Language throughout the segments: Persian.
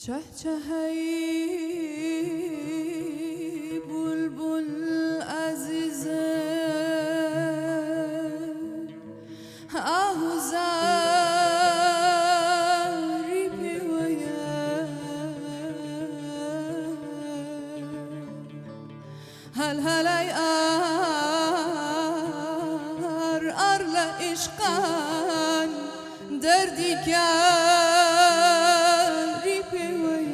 چهچهی بلبل عزیزه آهوزاری پیویه هل هلی ار لعشقان دردی کاری پیویه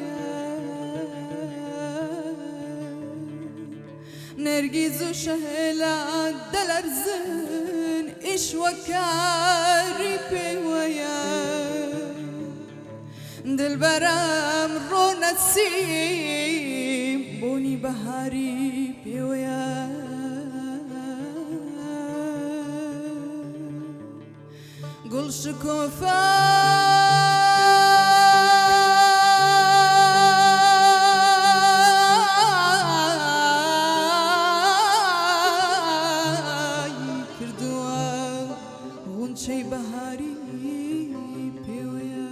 نرگیز و شهلا دلرزن اش وکاری پیویه دل برم رو نسیم بونی بهاری پیویه گل شکوفایی کردووە غونچەی بەهاری پێوەیە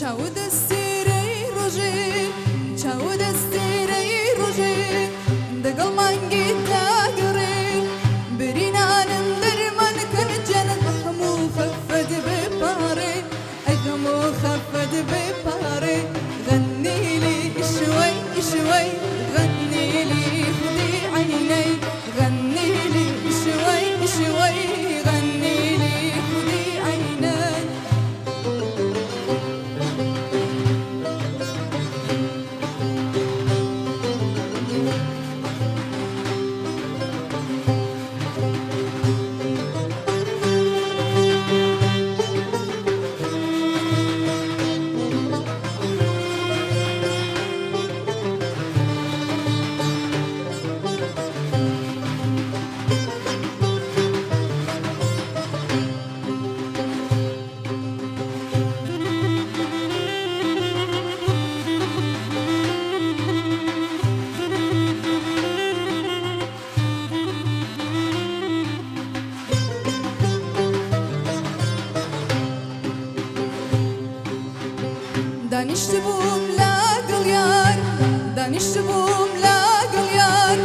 چاو دەستێرەی ڕۆژێ چاو دەستێرەی ڕۆژێ دەگەڵ مانگی داگەڕێ برینانم دەرمانکەن جەنت هەموو خەفەت بێ پارێ ئەی هەموو خەفەت بێ پارێ غەنی لی شوەی شوەی غەنی لی خودی عینەی غەنی لی شوەی شوەی غەنی لی خودی عینەی دانیشتبووم لاگەڵ یار دانیشتبووم لاگەڵ یار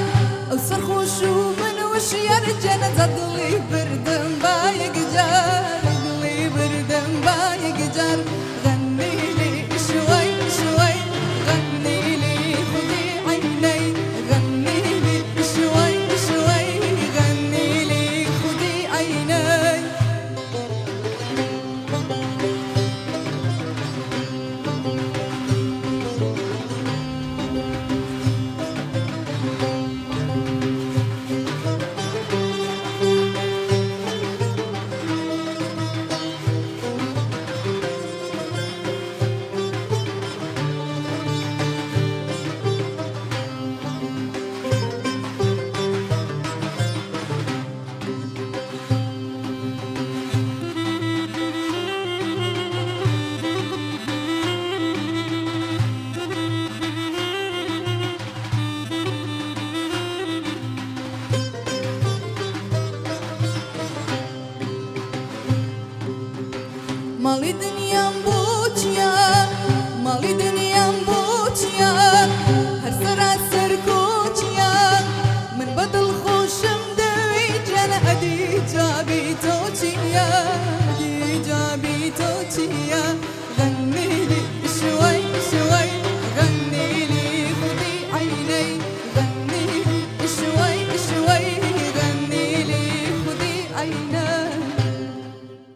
ئەو سەرخۆش و من وشیار جەنەتە دڵی بردم با یەکجار دڵی بردم با یەکجار غەنی لی شوەی شوەی غەنی لی خودی عینەی غەنی لی شوەی شوەی غەنی لی خودی عینەی ماڵی دنیام بۆ چیە ماڵی